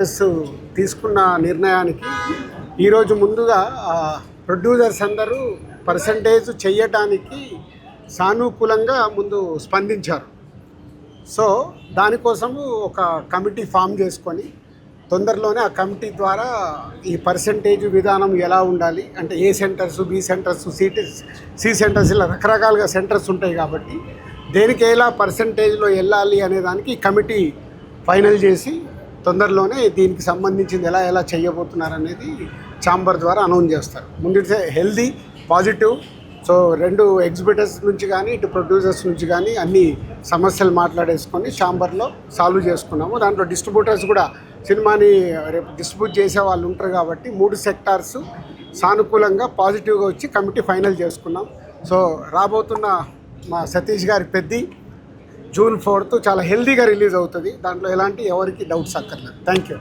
తీసుకున్న నిర్ణయానికి ఈరోజు ముందుగా ప్రొడ్యూసర్స్ అందరూ పర్సంటేజ్ చెయ్యటానికి సానుకూలంగా ముందు స్పందించారు. సో దానికోసము ఒక కమిటీ ఫామ్ చేసుకొని తొందరలోనే ఆ కమిటీ ద్వారా ఈ పర్సంటేజ్ విధానం ఎలా ఉండాలి అంటే A centres, B centres, C centres ఇలా రకరకాలుగా సెంటర్స్ ఉంటాయి కాబట్టి దేనికి ఎలా పర్సంటేజ్లో వెళ్ళాలి అనే దానికి కమిటీ ఫైనల్ చేసి తొందరలోనే దీనికి సంబంధించింది ఎలా చేయబోతున్నారు అనేది ఛాంబర్ ద్వారా అనౌన్స్ చేస్తారు. ముందు హెల్దీ పాజిటివ్. సో రెండు ఎగ్జిబిటర్స్ నుంచి కానీ ఇటు ప్రొడ్యూసర్స్ నుంచి కానీ అన్ని సమస్యలు మాట్లాడేసుకొని ఛాంబర్లో సాల్వ్ చేసుకున్నాము. దాంట్లో డిస్ట్రిబ్యూటర్స్ కూడా సినిమాని రేపు డిస్ట్రిబ్యూట్ చేసే వాళ్ళు ఉంటారు కాబట్టి 3 సెక్టార్స్ సానుకూలంగా పాజిటివ్గా వచ్చి కమిటీ ఫైనల్ చేసుకున్నాం. సో రాబోతున్న మా సతీష్ గారి పెద్ది జూన్ 4th చాలా హెల్దీగా రిలీజ్ అవుతుంది. దాంట్లో ఎలాంటి ఎవరికి డౌట్స్ అక్కర్లేదు. Thank you.